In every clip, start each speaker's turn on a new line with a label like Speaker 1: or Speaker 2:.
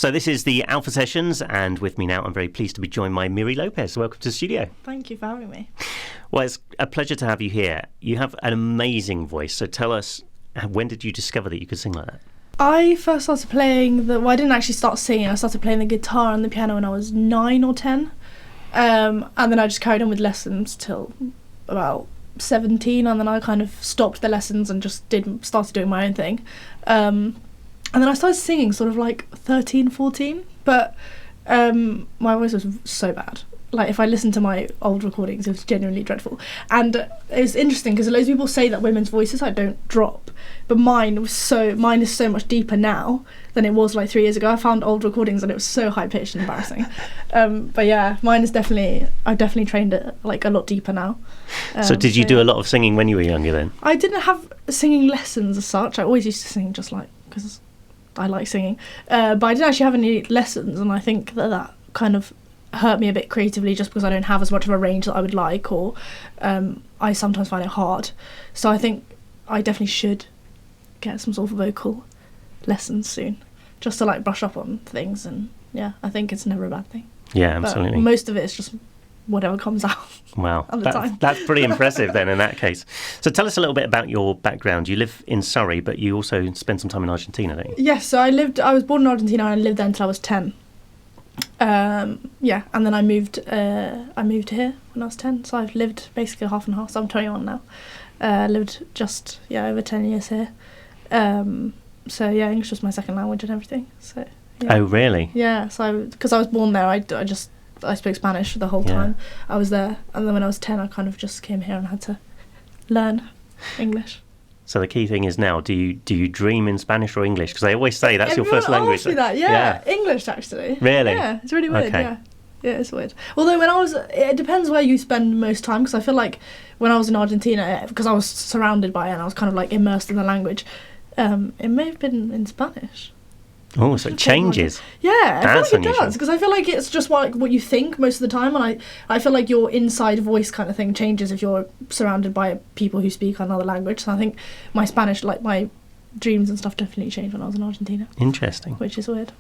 Speaker 1: So this is the Alpha Sessions, and with me now, I'm very pleased to be joined by Miri Lopez. Welcome to the studio.
Speaker 2: Thank you for having me.
Speaker 1: Well, it's a pleasure to have you here. You have an amazing voice, so tell us, when did you discover that you could sing like that?
Speaker 2: I first started playing I didn't actually start singing. I started playing the guitar and the piano when I was 9 or 10. And then I just carried on with lessons till about 17, and then I kind of stopped the lessons and just started doing my own thing. And then I started singing sort of like 13, 14, but my voice was so bad. Like, if I listened to my old recordings, it was genuinely dreadful. And it's interesting because loads of people say that women's voices don't drop, but mine is so much deeper now than it was like 3 years ago. I found old recordings and it was so high pitched and embarrassing. But yeah, mine is I've definitely trained it like a lot deeper now.
Speaker 1: So did you do a lot of singing when you were younger then?
Speaker 2: I didn't have singing lessons as such. I always used to sing just like because I like singing, but I didn't actually have any lessons, and I think that kind of hurt me a bit creatively just because I don't have as much of a range that I would like, or I sometimes find it hard. So I think I definitely should get some sort of vocal lessons soon, just to like brush up on things, and yeah, I think it's never a bad thing.
Speaker 1: Yeah, absolutely.
Speaker 2: But most of it is just whatever comes out.
Speaker 1: Wow,
Speaker 2: at the time.
Speaker 1: That's pretty impressive then in that case. So tell us a little bit about your background. You live in Surrey, but you also spent some time in Argentina, don't you?
Speaker 2: Yes, so I was born in Argentina and I lived there until I was 10. Yeah, and then I moved here when I was 10, so I've lived basically half and half, so I'm 21 now. Lived just over 10 years here. So yeah, English was my second language and everything. So yeah.
Speaker 1: Oh really?
Speaker 2: Yeah, so because I was born there, I spoke Spanish the whole time I was there, and then when I was 10 I kind of just came here and had to learn English. So
Speaker 1: the key thing is now, do you dream in Spanish or English? Because they always say that's your first language.
Speaker 2: Everyone asks me that, yeah. English actually.
Speaker 1: Really?
Speaker 2: Yeah, it's really weird,
Speaker 1: okay.
Speaker 2: Yeah, it's weird. Although it depends where you spend most time, because I feel like when I was in Argentina, because I was surrounded by it and I was kind of like immersed in the language, it may have been in Spanish.
Speaker 1: Oh, so it changes.
Speaker 2: Yeah, I feel like
Speaker 1: unusual.
Speaker 2: it does, because I feel like it's just what you think most of the time, and I feel like your inside voice kind of thing changes if you're surrounded by people who speak another language. So I think my Spanish, like my dreams and stuff, definitely changed when I was in Argentina.
Speaker 1: Interesting.
Speaker 2: Which is weird.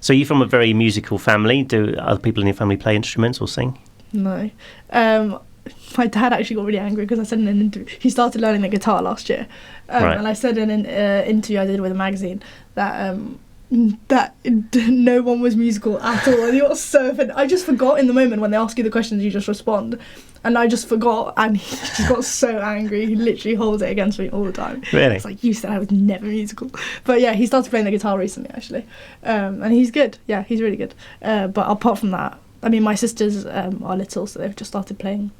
Speaker 1: So you're from a very musical family. Do other people in your family play instruments or sing?
Speaker 2: No. My dad actually got really angry because I said in an interview, he started learning the guitar last year,
Speaker 1: right.
Speaker 2: And I said in an interview I did with a magazine that no one was musical at all, and he got so offended. I just forgot in the moment when they ask you the questions, you just respond, and I just forgot, and he just got so angry. He literally holds it against me all the time.
Speaker 1: Really?
Speaker 2: It's like, you said I was never musical. But yeah, he started playing the guitar recently actually, and he's good. Yeah, he's really good. But apart from that, I mean, my sisters are little, so they've just started playing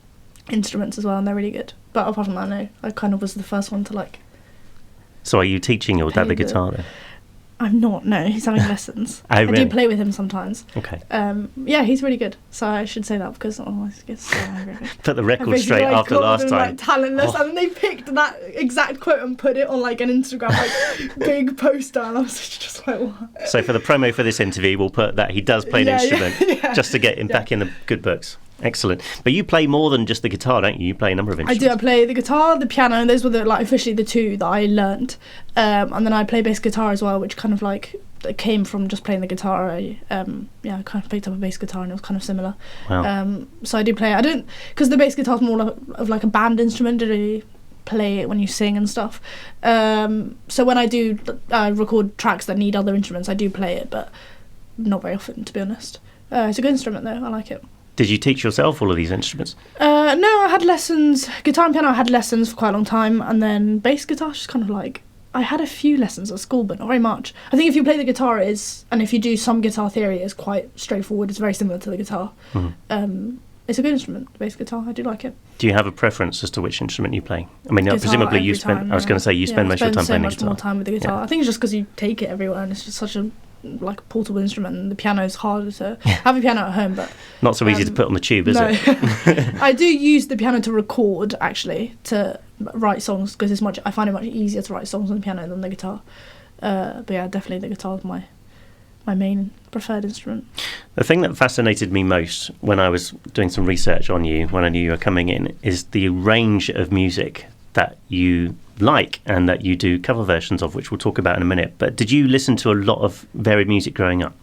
Speaker 2: instruments as well, and they're really good. But apart from that, no, I kind of was the first one to like.
Speaker 1: So are you teaching your dad the guitar then?
Speaker 2: I'm not, no, he's having lessons.
Speaker 1: Oh, really?
Speaker 2: I do play with him sometimes.
Speaker 1: Okay.
Speaker 2: Yeah, he's really good. So I should say that because I get so angry.
Speaker 1: Put the record straight after last time.
Speaker 2: Like, talentless, and then they picked that exact quote and put it on like an Instagram like big poster, and I was just like, what?
Speaker 1: So for the promo for this interview, we'll put that he does play an instrument just to get him back in the good books. Excellent. But you play more than just the guitar, don't you? You play a number of instruments.
Speaker 2: I do. I play the guitar, the piano, and those were officially the two that I learnt. And then I play bass guitar as well, which kind of like came from just playing the guitar. I kind of picked up a bass guitar and it was kind of similar.
Speaker 1: Wow.
Speaker 2: So I do play. I don't, because the bass guitar is more of like a band instrument. Do you play it when you sing and stuff? So when I do record tracks that need other instruments, I do play it, but not very often, to be honest. It's a good instrument though. I like it.
Speaker 1: Did you teach yourself all of these instruments?
Speaker 2: No, I had lessons. Guitar and piano I had lessons for quite a long time, and then bass guitar just kind of like, I had a few lessons at school, but not very much. I think if you play the guitar, and if you do some guitar theory, it's quite straightforward. It's very similar to the guitar. Mm-hmm. It's a good instrument, the bass guitar. I do like it.
Speaker 1: Do you have a preference as to which instrument you play? I mean,
Speaker 2: guitar
Speaker 1: presumably you spend.
Speaker 2: time,
Speaker 1: I was going to say you spend most of your time playing the guitar.
Speaker 2: I spend so much more time with the guitar.
Speaker 1: Yeah.
Speaker 2: I think it's just because you take it everywhere, and it's just such a portable instrument, and the piano is harder to have a piano at home, but
Speaker 1: not so easy to put on the tube, is it?
Speaker 2: I do use the piano to record, actually, to write songs, because I find it much easier to write songs on the piano than the guitar. But yeah, definitely the guitar is my main preferred instrument.
Speaker 1: The thing that fascinated me most when I was doing some research on you, when I knew you were coming in, is the range of music that you like and that you do cover versions of, which we'll talk about in a minute. But did you listen to a lot of varied music growing up?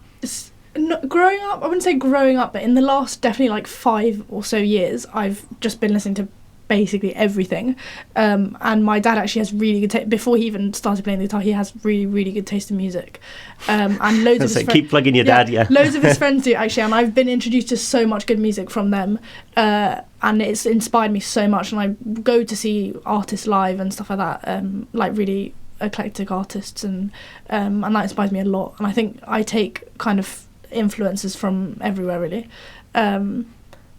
Speaker 2: growing up, I wouldn't say growing up, but in the last definitely like 5 or so years, I've just been listening to basically everything. And my dad actually has really good taste. Before he even started playing the guitar, he has really, really good taste in music. And loads of his
Speaker 1: keep plugging your dad, yeah.
Speaker 2: Loads of his friends do, actually, and I've been introduced to so much good music from them. And it's inspired me so much, and I go to see artists live and stuff like that, like really eclectic artists, and that inspires me a lot. And I think I take kind of influences from everywhere, really.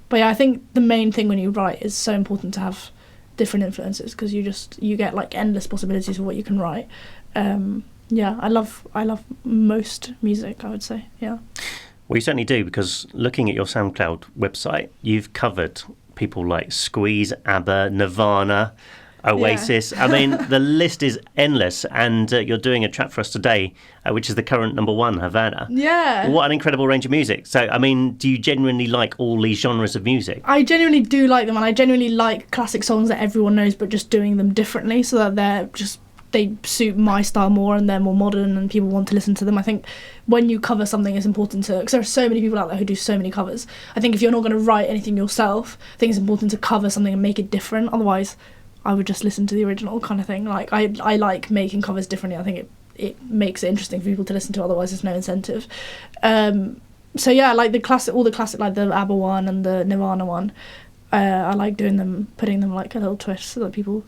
Speaker 2: But yeah, I think the main thing when you write is so important to have different influences, because you get like endless possibilities of what you can write. Yeah, I love most music, I would say. Yeah.
Speaker 1: Well, you certainly do, because looking at your SoundCloud website, you've covered people like Squeeze, ABBA, Nirvana, Oasis.
Speaker 2: Yeah.
Speaker 1: I mean, the list is endless, and you're doing a track for us today, which is the current #1, Havana.
Speaker 2: Yeah.
Speaker 1: What an incredible range of music. So, I mean, do you genuinely like all these genres of music?
Speaker 2: I genuinely do like them, and I genuinely like classic songs that everyone knows, but just doing them differently so that they suit my style more, and they're more modern and people want to listen to them. I think when you cover something, it's important to, because there are so many people out there who do so many covers. I think if you're not going to write anything yourself, I think it's important to cover something and make it different. Otherwise, I would just listen to the original kind of thing. Like I like making covers differently. I think it makes it interesting for people to listen to. Otherwise, there's no incentive. So yeah, like all the classic, like the ABBA one and the Nirvana one. I like doing them, putting them like a little twist so that people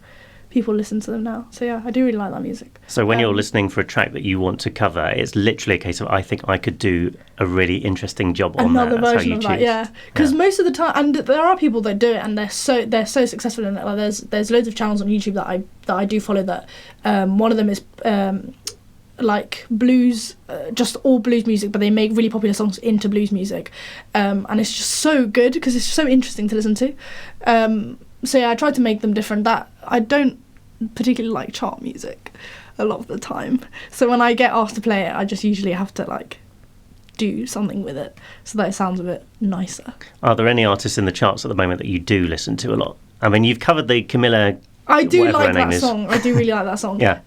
Speaker 2: listen to them now. So yeah, I do really like that music.
Speaker 1: So when you're listening for a track that you want to cover, it's literally a case of, I think I could do a really interesting job on that.
Speaker 2: Another version of that, yeah. Because most of the time, and there are people that do it, and they're so successful in it. Like there's loads of channels on YouTube that I do follow. That one of them is like blues, just all blues music, but they make really popular songs into blues music, and it's just so good because it's so interesting to listen to. So yeah, I try to make them different. That I don't particularly like chart music a lot of the time. So when I get asked to play it, I just usually have to like do something with it so that it sounds a bit nicer.
Speaker 1: Are there any artists in the charts at the moment that you do listen to a lot? I mean, you've covered the Camilla.
Speaker 2: I do like that song. I do really like that song.
Speaker 1: Yeah.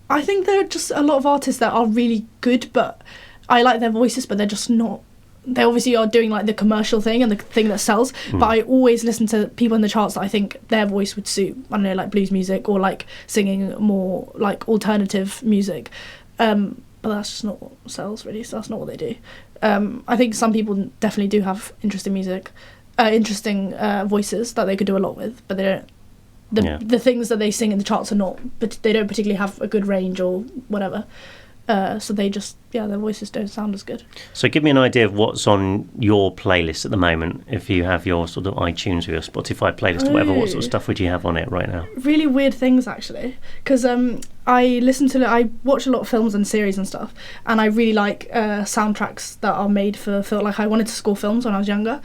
Speaker 2: I think there are just a lot of artists that are really good, but I like their voices, but they're just not. They obviously are doing like the commercial thing and the thing that sells, but I always listen to people in the charts that I think their voice would suit. I don't know, like blues music or like singing more like alternative music. But that's just not what sells, really. So that's not what they do. I think some people definitely do have interesting music, interesting voices that they could do a lot with, but they don't. The things that they sing in the charts are not, but they don't particularly have a good range or whatever. So they just, their voices don't sound as good.
Speaker 1: So give me an idea of what's on your playlist at the moment. If you have your sort of iTunes or your Spotify playlist or whatever, what sort of stuff would you have on it right now?
Speaker 2: Really weird things, actually. Because I watch a lot of films and series and stuff, and I really like soundtracks that are made for film. Like I wanted to score films when I was younger.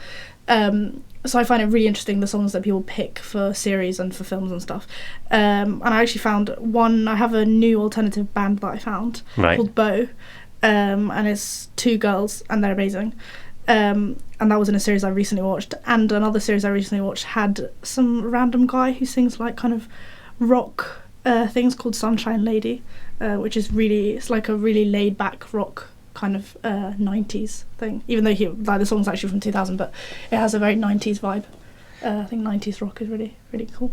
Speaker 2: So I find it really interesting, the songs that people pick for series and for films and stuff. And I actually found one. I have a new alternative band that I found called Bow, and it's 2 girls and they're amazing. And that was in a series I recently watched. And another series I recently watched had some random guy who sings like kind of rock things called Sunshine Lady, which is it's like a really laid back rock kind of 90s thing, even though the song's actually from 2000, but it has a very 90s vibe. I think 90s rock is really, really cool.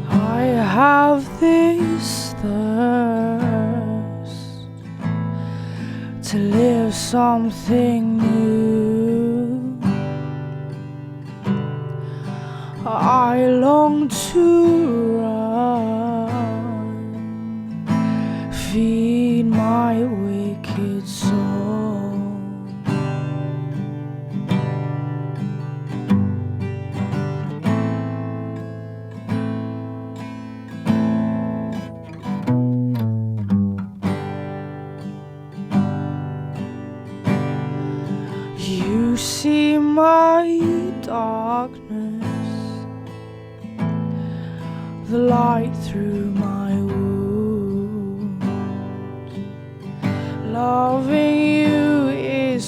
Speaker 2: I have this thirst to live something new. I long to run, feed my wicked soul. You see my darkness, the light through my wounds. Loving you is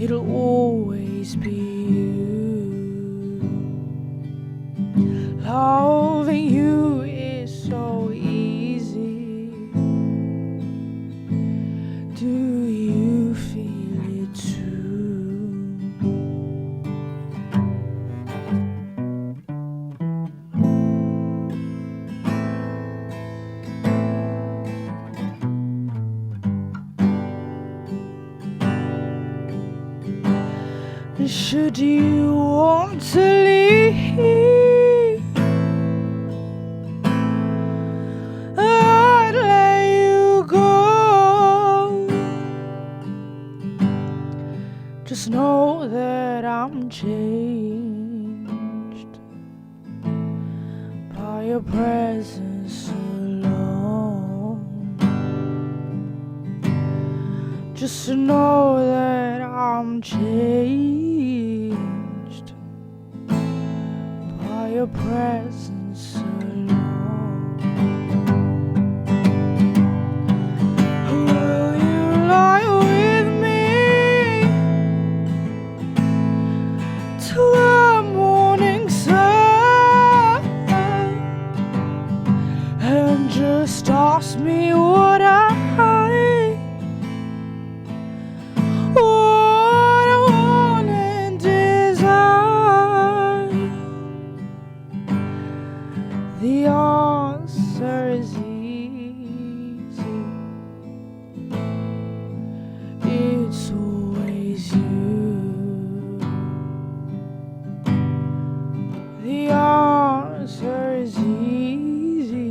Speaker 2: it'll always be you. Loving you is so easy. Do you feel it too? Should you want to leave, I'd let you go. Just know that I'm changed by your presence alone. Just to know that I'm changed by your presence alone. Will you lie with me till the morning sun and just ask me what I want and desire? The answer is easy. It's always you. The answer is easy.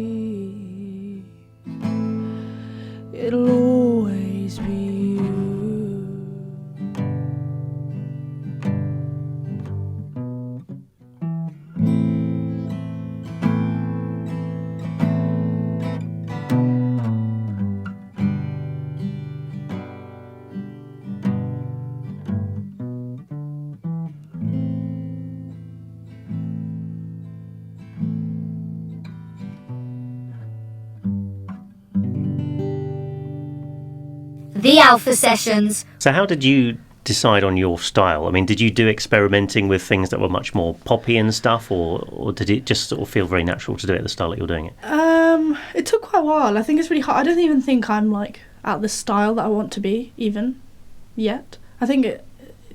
Speaker 2: It'll always be you.
Speaker 3: The Alpha Sessions.
Speaker 1: So how did you decide on your style? I mean, did you do experimenting with things that were much more poppy and stuff, or did it just sort of feel very natural to do it the style that you're doing it?
Speaker 2: It took quite a while. I think it's really hard. I don't even think I'm like at the style that I want to be even yet. I think it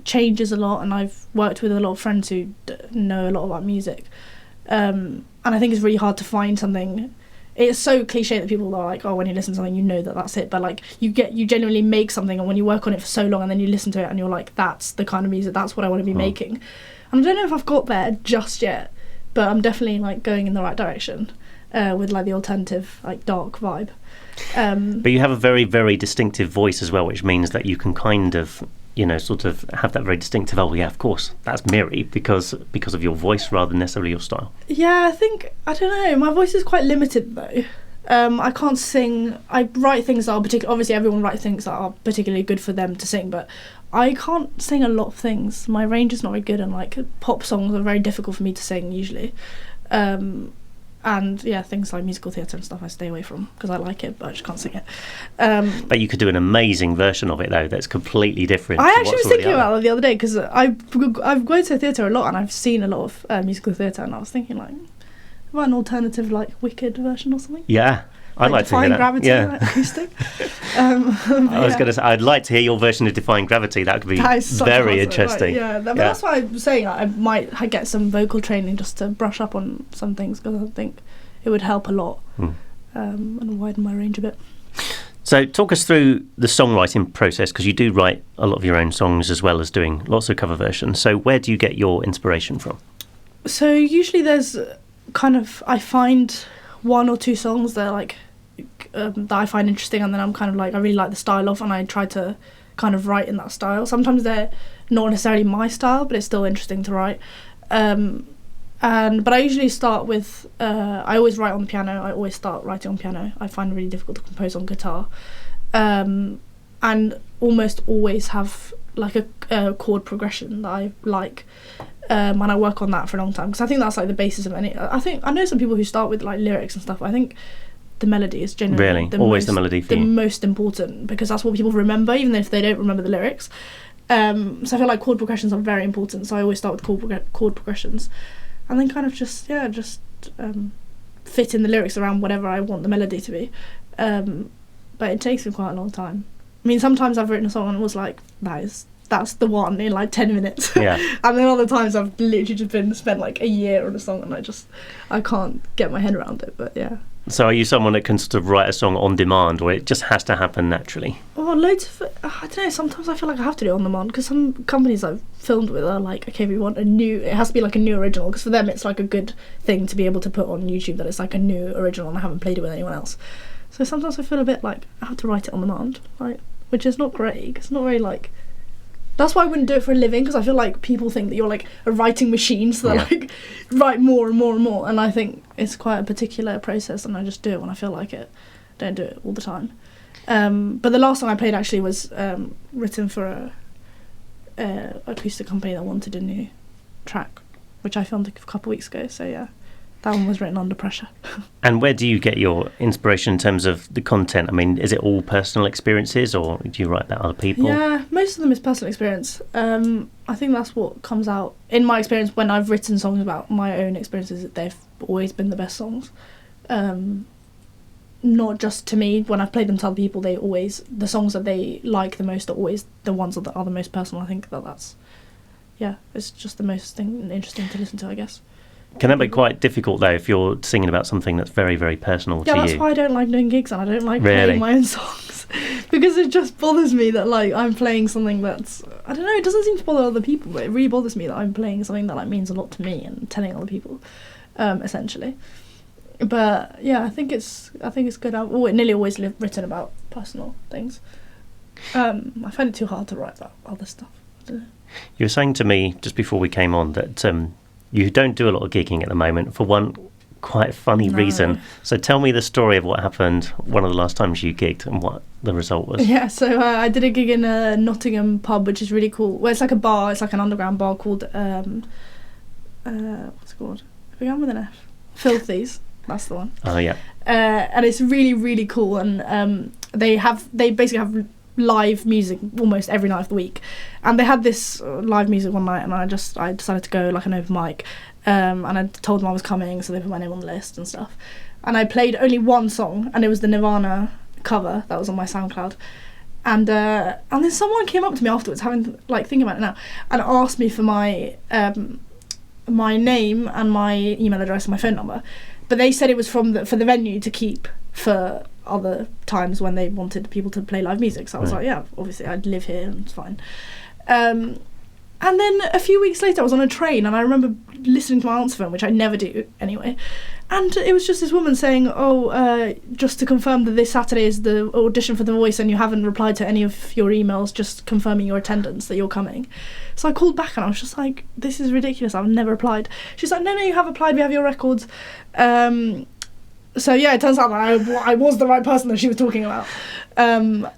Speaker 2: changes a lot, and I've worked with a lot of friends who know a lot about music, and I think it's really hard to find something. It's so cliche that people are like, oh, when you listen to something, you know that that's it. But like, you genuinely make something, and when you work on it for so long, and then you listen to it, and you're like, that's the kind of music, that's what I want to be making. And I don't know if I've got there just yet, but I'm definitely like going in the right direction with like the alternative, like dark vibe.
Speaker 1: But you have a very, very distinctive voice as well, which means that you can kind of, you know, sort of have that very distinctive, oh yeah, of course, that's Miri, because of your voice rather than necessarily your style.
Speaker 2: Yeah, I don't know, my voice is quite limited though. I can't sing. I write things that are particular. Obviously everyone writes things that are particularly good for them to sing, but I can't sing a lot of things. My range is not very good, and like pop songs are very difficult for me to sing usually. And yeah, things like musical theatre and stuff I stay away from because I like it, but I just can't sing it.
Speaker 1: But you could do an amazing version of it though that's completely different.
Speaker 2: I actually was thinking about it the other day because I've gone to theatre a lot, and I've seen a lot of musical theatre, and I was thinking like, about an alternative like Wicked version or something.
Speaker 1: Yeah, I'd like to hear that.
Speaker 2: Defying Gravity,
Speaker 1: yeah.
Speaker 2: like, acoustic.
Speaker 1: I was going to say, I'd like to hear your version of Defying Gravity. That could be very interesting.
Speaker 2: Right, yeah, that's why I'm saying I might get some vocal training just to brush up on some things, because I think it would help a lot and widen my range a bit.
Speaker 1: So talk us through the songwriting process, because you do write a lot of your own songs as well as doing lots of cover versions. So where do you get your inspiration from?
Speaker 2: So usually there's I find one or two songs that like that I find interesting, and then I'm kind of like, I really like the style of, and I try to kind of write in that style. Sometimes they're not necessarily my style, but it's still interesting to write. But I usually start with I always write on the piano. I always start writing on piano. I find it really difficult to compose on guitar, and almost always have like a chord progression that I like, and I work on that for a long time, because I think that's like the basis of any. I know some people who start with like lyrics and stuff, but I think the melody is generally
Speaker 1: the melody for
Speaker 2: the
Speaker 1: you.
Speaker 2: most important, because that's what people remember, even if they don't remember the lyrics. So I feel like chord progressions are very important. So I always start with chord progressions, and then kind of just fit in the lyrics around whatever I want the melody to be. But it takes me quite a long time. I mean, sometimes I've written a song and it was like, that's the one in like 10 minutes.
Speaker 1: Yeah.
Speaker 2: And then other times I've literally just spent like a year on a song and I can't get my head around it. But yeah.
Speaker 1: So are you someone that can sort of write a song on demand, or it just has to happen naturally?
Speaker 2: Well, loads of I don't know. Sometimes I feel like I have to do it on demand because some companies I've filmed with are like, okay, we want it has to be like a new original, because for them it's like a good thing to be able to put on YouTube that it's like a new original and I haven't played it with anyone else. So sometimes I feel a bit like I have to write it on demand, like, which is not great. It's not very like. That's why I wouldn't do it for a living, because I feel like people think that you're like a writing machine, so they like write more and more and more. And I think it's quite a particular process, and I just do it when I feel like it. Don't do it all the time. But the last song I played actually was written for a acoustic company that wanted a new track, which I filmed a couple of weeks ago. So yeah, that one was written under pressure.
Speaker 1: And where do you get your inspiration in terms of the content? I mean, is it all personal experiences, or do you write about other people?
Speaker 2: Yeah, most of them is personal experience. I think that's what comes out in my experience when I've written songs about my own experiences. That they've always been the best songs. Not just to me. When I've played them to other people, the songs that they like the most are always the ones that are the most personal. I think that's it's just the most interesting to listen to, I guess.
Speaker 1: Can that be quite difficult, though, if you're singing about something that's very, very personal to you?
Speaker 2: Yeah, that's why I don't like doing gigs and I don't like playing my own songs. Because it just bothers me that, like, I'm playing something that's... I don't know, it doesn't seem to bother other people, but it really bothers me that I'm playing something that, like, means a lot to me and telling other people, essentially. But, yeah, I think it's good. I've nearly always written about personal things. I find it too hard to write about other stuff. I don't know.
Speaker 1: You were saying to me just before we came on that... you don't do a lot of gigging at the moment for one quite funny reason. So tell me the story of what happened one of the last times you gigged and what the result was.
Speaker 2: Yeah, so I did a gig in a Nottingham pub, which is really cool. Well, it's like a bar. It's like an underground bar called... what's it called? It began with an F. Filthies. That's the one.
Speaker 1: Oh, yeah.
Speaker 2: And it's really, really cool. And they basically have live music almost every night of the week, and they had this live music one night, and I decided to go like an open mic, and I told them I was coming, so they put my name on the list and stuff, and I played only one song, and it was the Nirvana cover that was on my SoundCloud, and then someone came up to me afterwards, thinking about it now, and asked me for my name and my email address and my phone number, but they said it was for the venue to keep for other times when they wanted people to play live music. So I was like, yeah, obviously I'd live here and it's fine. And then a few weeks later I was on a train, and I remember listening to my answer phone, which I never do anyway, and it was just this woman saying, just to confirm that this Saturday is the audition for The Voice and you haven't replied to any of your emails, just confirming your attendance, that you're coming. So I called back and I was just like, this is ridiculous, I've never applied. She's like, no, you have applied, we have your records. So yeah, it turns out that I was the right person that she was talking about.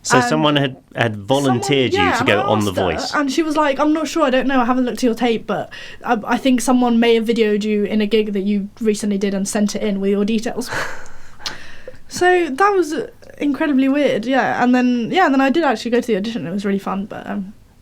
Speaker 1: So someone had volunteered you to go on The Voice.
Speaker 2: And she was like, I'm not sure, I don't know, I haven't looked at your tape, but I think someone may have videoed you in a gig that you recently did and sent it in with your details. So that was incredibly weird, yeah. And then I did actually go to the audition. It was really fun, but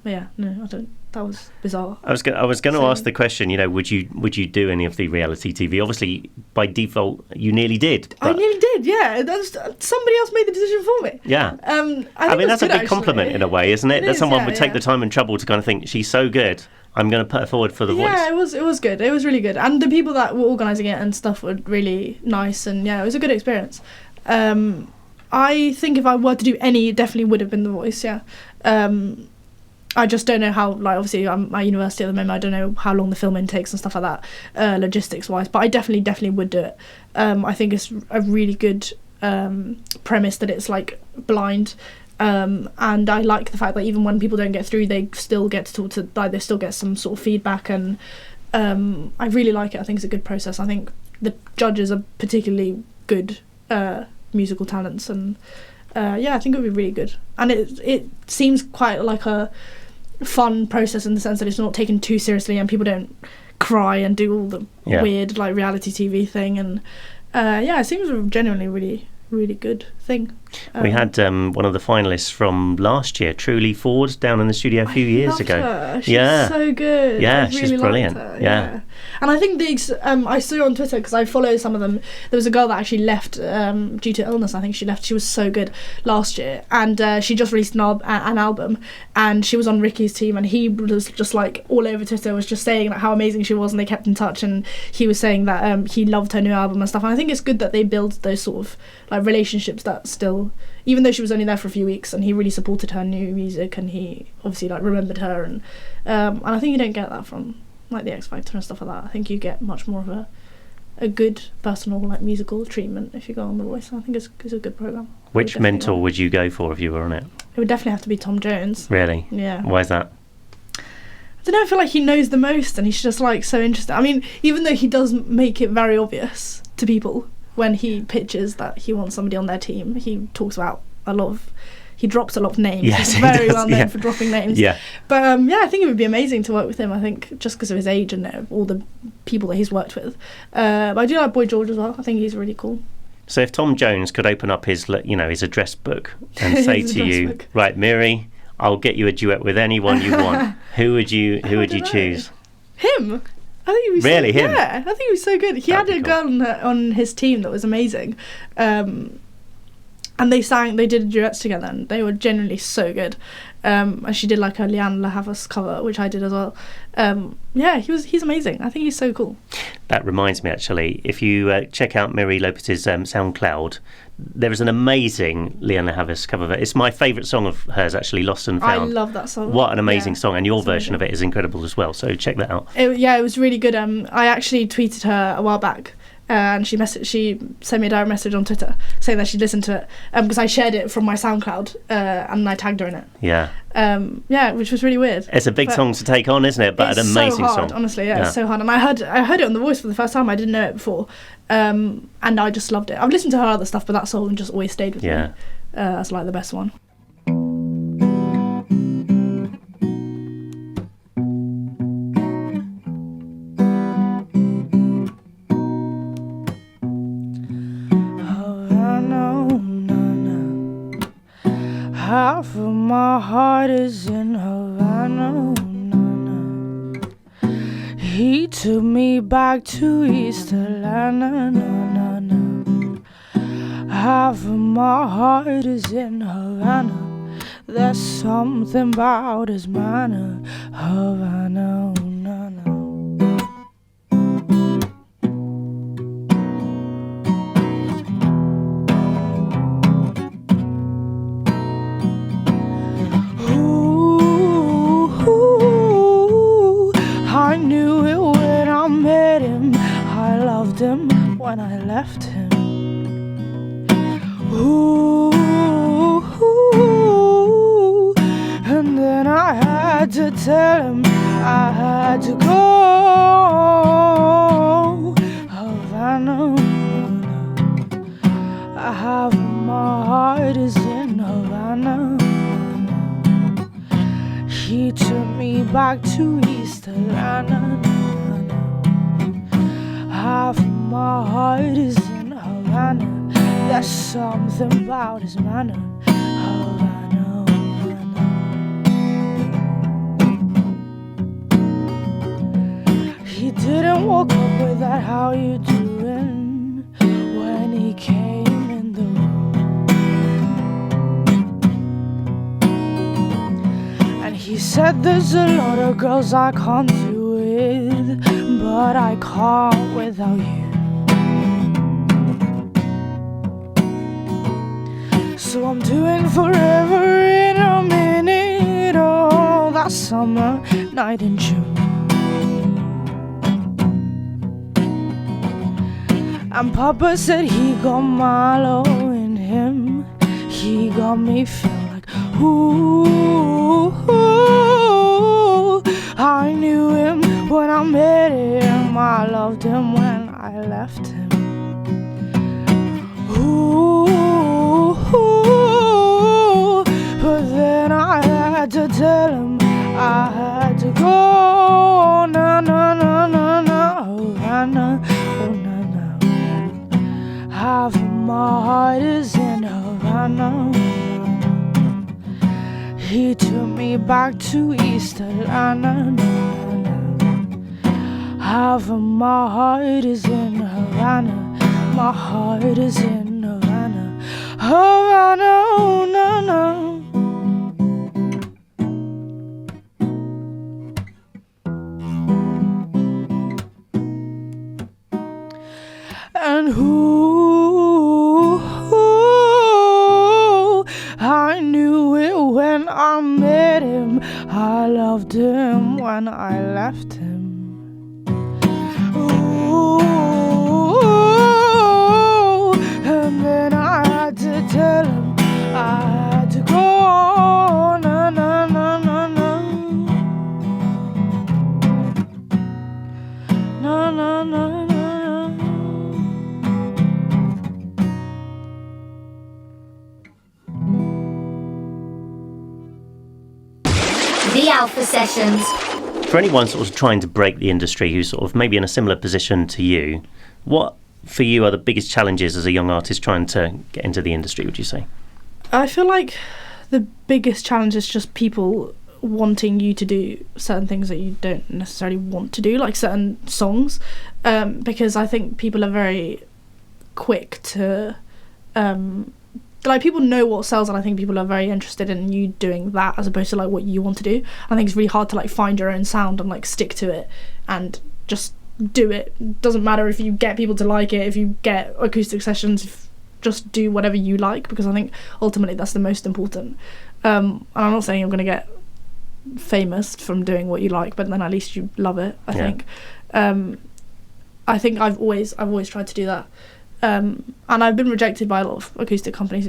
Speaker 2: yeah, no, I don't. That was bizarre.
Speaker 1: I was going to ask the question. Would you do any of the reality TV? Obviously, by default, you nearly did.
Speaker 2: I nearly did. Yeah, somebody else made the decision for me.
Speaker 1: Yeah.
Speaker 2: I mean
Speaker 1: that's a big compliment in a way, isn't it? That someone would take
Speaker 2: yeah.
Speaker 1: the time and trouble to kind of think she's so good, I'm going to put her forward for The Voice.
Speaker 2: Yeah, it was good. It was really good, and the people that were organising it and stuff were really nice, and yeah, it was a good experience. I think if I were to do any, it definitely would have been The Voice. Yeah. I just don't know how, like, obviously I'm at university at the moment, I don't know how long the filming takes and stuff like that, logistics wise, but I definitely would do it. I think it's a really good premise that it's like blind, and I like the fact that even when people don't get through, they still get to talk to, like, they still get some sort of feedback, and I really like it. I think it's a good process. I think the judges are particularly good musical talents, and yeah, I think it would be really good. And it seems quite like a fun process in the sense that it's not taken too seriously and people don't cry and do all the weird like reality TV thing, and yeah, it seems genuinely really, really good thing.
Speaker 1: We had one of the finalists from last year, Truly Ford, down in the studio a few years
Speaker 2: loved
Speaker 1: ago.
Speaker 2: Her. She's so good.
Speaker 1: Yeah,
Speaker 2: I really
Speaker 1: she's brilliant.
Speaker 2: liked her.
Speaker 1: Yeah.
Speaker 2: And I think these, I saw on Twitter, because I follow some of them, there was a girl that actually left due to illness. I think she left. She was so good last year, and she just released an album, and she was on Ricky's team, and he was just like all over Twitter, was just saying like how amazing she was, and they kept in touch, and he was saying that he loved her new album and stuff. And I think it's good that they build those sort of like relationships that still, even though she was only there for a few weeks, and he really supported her new music, and he obviously like remembered her, and I think you don't get that from like the X Factor and stuff like that. I think you get much more of a good personal like musical treatment if you go on The Voice. I think it's a good program.
Speaker 1: Which mentor would you go for if you were on it?
Speaker 2: It would definitely have to be Tom Jones.
Speaker 1: Really?
Speaker 2: Yeah.
Speaker 1: Why is that?
Speaker 2: I don't know, I feel like he knows the most, and he's just like so interesting. I mean, even though he does make it very obvious to people when he pitches that he wants somebody on their team, he talks about he drops a lot of names.
Speaker 1: Yes,
Speaker 2: He's very well known
Speaker 1: yeah.
Speaker 2: for dropping names.
Speaker 1: Yeah.
Speaker 2: But I think it would be amazing to work with him. I think just because of his age and all the people that he's worked with. But I do like Boy George as well. I think he's really cool.
Speaker 1: So if Tom Jones could open up his address book and say to you, book. Right, Miri, I'll get you a duet with anyone you want. Who would you choose?
Speaker 2: Him. I think he'd be
Speaker 1: really
Speaker 2: so,
Speaker 1: him.
Speaker 2: Yeah, I think he was so good. He had a girl on his team that was amazing. And they did duets together, and they were genuinely so good. And she did like a Lianne La Havas cover, which I did as well. He's amazing. I think he's so cool.
Speaker 1: That reminds me, actually, if you check out Miri Lopez's SoundCloud, there is an amazing Lianne La Havas cover of it. It's my favourite song of hers, actually, Lost and Found.
Speaker 2: I love that song.
Speaker 1: What an amazing song, and your version of it is incredible as well, so check that out.
Speaker 2: It was really good. I actually tweeted her a while back, and she sent me a direct message on Twitter saying that she'd listened to it, because I shared it from my SoundCloud, and I tagged her in it.
Speaker 1: Yeah.
Speaker 2: Which was really weird.
Speaker 1: It's a big song to take on, isn't it? But an amazing
Speaker 2: so hard,
Speaker 1: song.
Speaker 2: Honestly, it's so hard. And I heard it on The Voice for the first time. I didn't know it before, and I just loved it. I've listened to her other stuff, but that song just always stayed with me. That's like the best one. Half of my heart is in Havana. He took me back to East Atlanta. Half of my heart is in Havana. There's something about his manner. Havana. When I left him, and then I had to tell him I had to go. Havana, I have my heart is in Havana. He took me back to East Atlanta. Half my heart is in Havana. There's something about his manner. Havana, Havana. He didn't walk up with that "how you doing" when he came in the room. And he said there's a lot of girls I can't do with, but I can't without you. So I'm doing forever in a minute. Oh, that summer night in June. And Papa said he got Milo in him. He got me feel like ooh. I knew him when I met him. I loved him when I left him. But then I had to tell him I had to go. Na na na na na, oh na na, oh na na. Half of my heart is me back to East Atlanta. Half of my heart is in Havana. My heart is in Havana. Havana, oh, no, no. And I knew it when I met him. I loved him when I left him. And then I had to tell him I had to go on. Na, na, na, na, na. Na, na, na, na.
Speaker 3: The Alpha Sessions.
Speaker 1: For anyone sort of trying to break the industry who's sort of maybe in a similar position to you, what for you are the biggest challenges as a young artist trying to get into the industry, would you say?
Speaker 2: I feel like the biggest challenge is just people wanting you to do certain things that you don't necessarily want to do, like certain songs, because I think people are very quick to like, people know what sells, and I think people are very interested in you doing that as opposed to like what you want to do. I think it's really hard to like find your own sound and like stick to it and just do it. Doesn't matter if you get people to like it, if you get acoustic sessions, just do whatever you like, because I think ultimately that's the most important. And I'm not saying you're going to get famous from doing what you like, but then at least you love it. I think I've always tried to do that. And I've been rejected by a lot of acoustic companies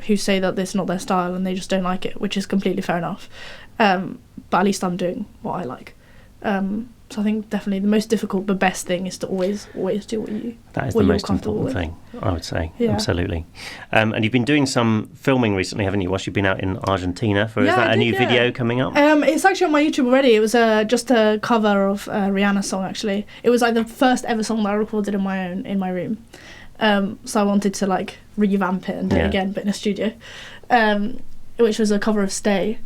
Speaker 2: who say that it's not their style and they just don't like it, which is completely fair enough. But at least I'm doing what I like. So I think definitely the most difficult but best thing is to always do what you
Speaker 1: That is
Speaker 2: what
Speaker 1: the
Speaker 2: you're
Speaker 1: most
Speaker 2: comfortable
Speaker 1: important
Speaker 2: with.
Speaker 1: thing, I would say.
Speaker 2: Yeah.
Speaker 1: Absolutely. And you've been doing some filming recently, haven't you? Whilst you've been out in Argentina. Is that a new video coming up?
Speaker 2: It's actually on my YouTube already. It was just a cover of Rihanna's song, actually. It was like the first ever song that I recorded in my room. So I wanted to like revamp it and do it again, but in a studio, which was a cover of Stay.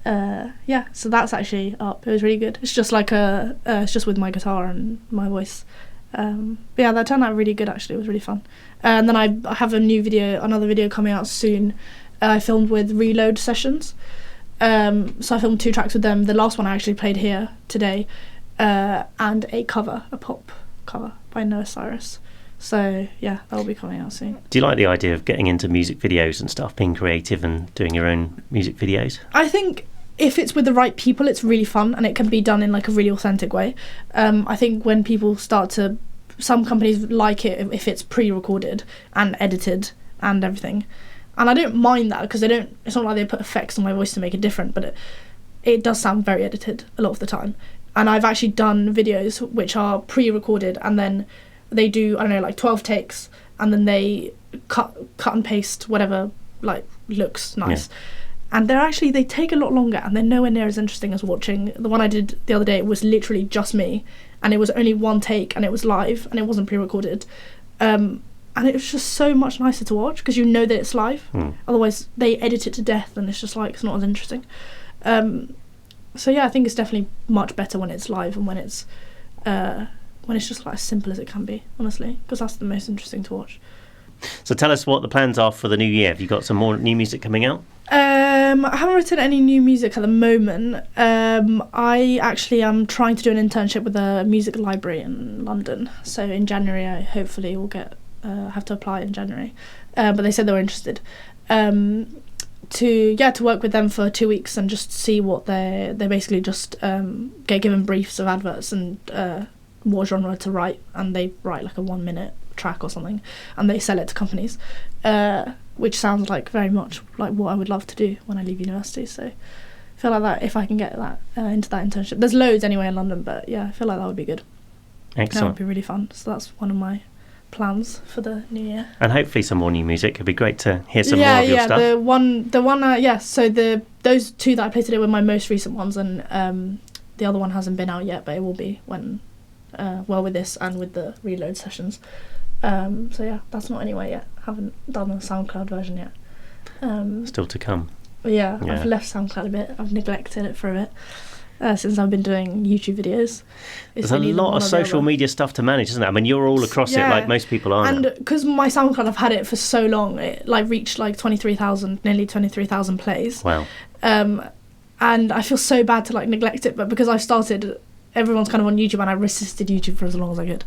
Speaker 2: So that's actually up. It was really good. It's just like it's just with my guitar and my voice. But yeah, that turned out really good actually. It was really fun. And then I have another video coming out soon. I filmed with Reload Sessions. So I filmed 2 tracks with them. The last one I actually played here today, and a pop cover by Noah Cyrus. So yeah, that will be coming out soon.
Speaker 1: Do you like the idea of getting into music videos and stuff, being creative and doing your own music videos?
Speaker 2: I think if it's with the right people, it's really fun and it can be done in like a really authentic way. I think when people some companies like it if it's pre-recorded and edited and everything. And I don't mind that because it's not like they put effects on my voice to make it different, but it does sound very edited a lot of the time. And I've actually done videos which are pre-recorded and then they do, I don't know, like 12 takes, and then they cut and paste whatever like looks nice. Yeah. And they take a lot longer and they're nowhere near as interesting as watching. The one I did the other day, it was literally just me, and it was only 1 take and it was live and it wasn't pre-recorded. And it was just so much nicer to watch because you know that it's live. Otherwise they edit it to death and it's just like, it's not as interesting. So yeah, I think it's definitely much better when it's live and when it's just like as simple as it can be, honestly, because that's the most interesting to watch.
Speaker 1: So tell us what the plans are for the new year. Have you got some more new music coming out?
Speaker 2: I haven't written any new music at the moment. I actually am trying to do an internship with a music library in London. So in January, I hopefully will have to apply in January. But they said they were interested. To work with them for 2 weeks and just see what they basically just get given briefs of adverts and what genre to write, and they write like a 1-minute track or something and they sell it to companies, which sounds like very much like what I would love to do when I leave university. So I feel like that if I can get that into that internship, there's loads anyway in London, but yeah, I feel like that would be good.
Speaker 1: Excellent. That
Speaker 2: would be really fun. So that's one of my plans for the new year,
Speaker 1: and hopefully some more new music. It'd be great to hear some more of your stuff.
Speaker 2: So those 2 that I played today were my most recent ones, and the other one hasn't been out yet, but it will be when with this and with the Reload Sessions. So yeah, that's not anywhere yet. Haven't done a SoundCloud version yet.
Speaker 1: Still to come.
Speaker 2: But yeah,
Speaker 1: Yeah.
Speaker 2: I've left SoundCloud a bit. I've neglected it for a bit since I've been doing YouTube videos.
Speaker 1: There's a lot of social media stuff to manage, isn't it? I mean, you're all across it like most people are.
Speaker 2: And because my SoundCloud, I've had it for so long, it like reached like 23,000, nearly 23,000 plays.
Speaker 1: Wow.
Speaker 2: And I feel so bad to like neglect it, but because I've started, everyone's kind of on YouTube, and I resisted YouTube for as long as I could.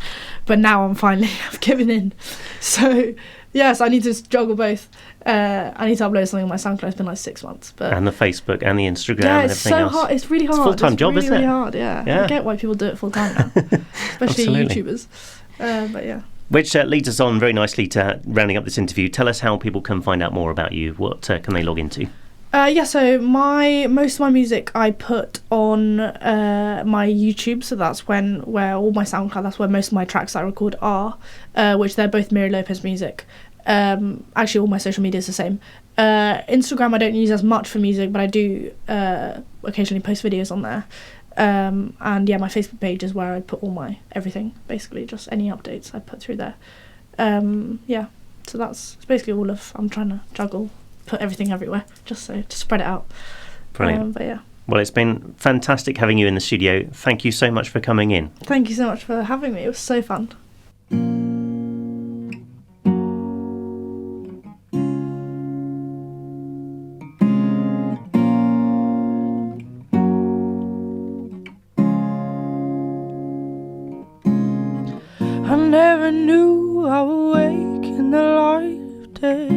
Speaker 2: But now I've given in. So yes, I need to juggle both. I need to upload something on my SoundCloud. It's been like 6 months, but
Speaker 1: and the Facebook and the Instagram
Speaker 2: yeah,
Speaker 1: and
Speaker 2: it's
Speaker 1: everything
Speaker 2: so
Speaker 1: else.
Speaker 2: hard. It's really hard.
Speaker 1: It's a full-time job,
Speaker 2: really,
Speaker 1: isn't it?
Speaker 2: Really hard. Yeah.
Speaker 1: Yeah.
Speaker 2: I get why people do it full time now, especially
Speaker 1: Absolutely.
Speaker 2: YouTubers. But yeah.
Speaker 1: Which leads us on very nicely to rounding up this interview. Tell us how people can find out more about you. What can they log into?
Speaker 2: So most of my music I put on my YouTube, so that's where all my SoundCloud, that's where most of my tracks I record are, which they're both Miri Lopez music. Actually, all my social media is the same. Instagram I don't use as much for music, but I do occasionally post videos on there. And yeah, my Facebook page is where I put all my everything, basically, just any updates I put through there. Yeah, so that's basically all of. I'm trying to juggle, put everything everywhere, just to spread it out.
Speaker 1: Brilliant.
Speaker 2: But yeah.
Speaker 1: Well, it's been fantastic having you in the studio. Thank you so much for coming in.
Speaker 2: Thank you so much for having me. It was so fun. I never knew I would wake in the light of day,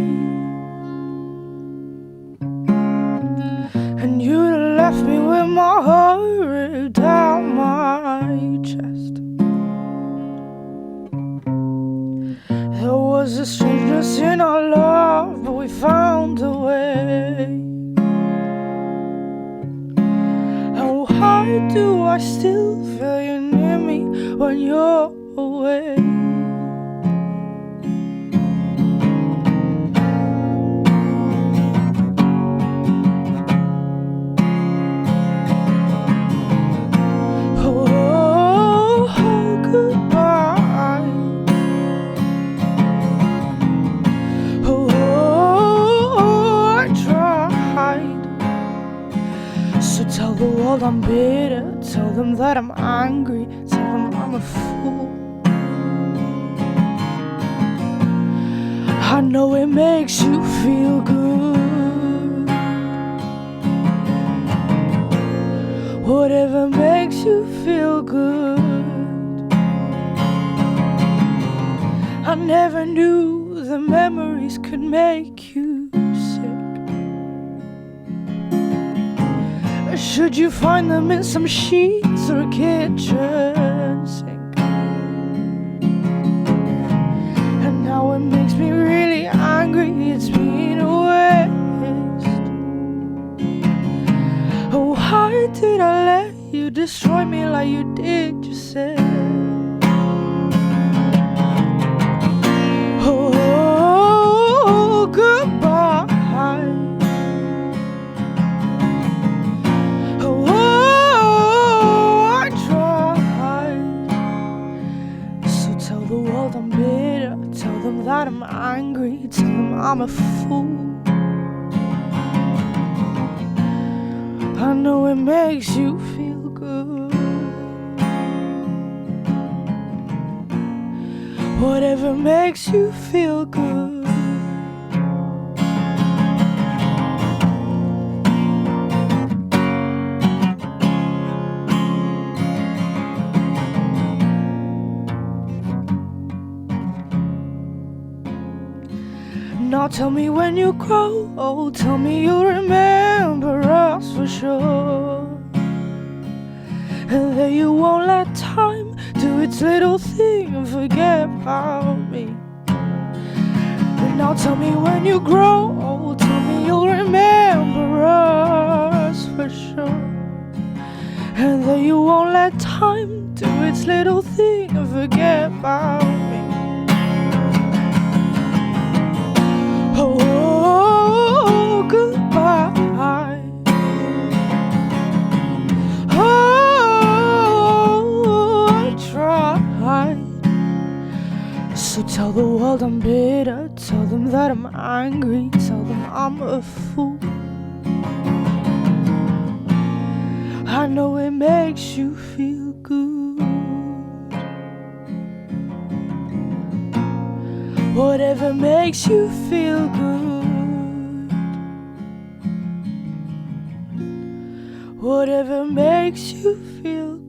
Speaker 2: and you'd have left me with my heart ripped down my chest. There was a strangeness in our love, but we found a way. And why do I still feel you near me when you're away? Oh, goodbye. Oh, I tried. So tell the world I'm bitter, tell them that I'm angry, tell them I'm a fool. I know it makes you feel good. Whatever makes you feel good. I never knew the memories could make you sick. Should you find them in some sheets or a kitchen sink? And now it makes me really angry. It's been a waste. Oh, why did I let you destroy me like you did, you said? Oh, goodbye. Oh, I tried. So tell the world I'm bitter, tell them that I'm angry, tell them I'm a fool. I know it makes you feel good. Whatever makes you feel good. Now tell me when you grow old, tell me you'll remember us for sure, and that you won't let time do its little thing and forget about me. And now tell me when you grow old, tell me you'll remember us for sure, and that you won't let time do its little thing and forget about me. Oh, goodbye. Oh, I tried. So tell the world I'm bitter, tell them that I'm angry, tell them I'm a fool. I know it makes you feel good. Whatever makes you feel good. Whatever makes you feel good.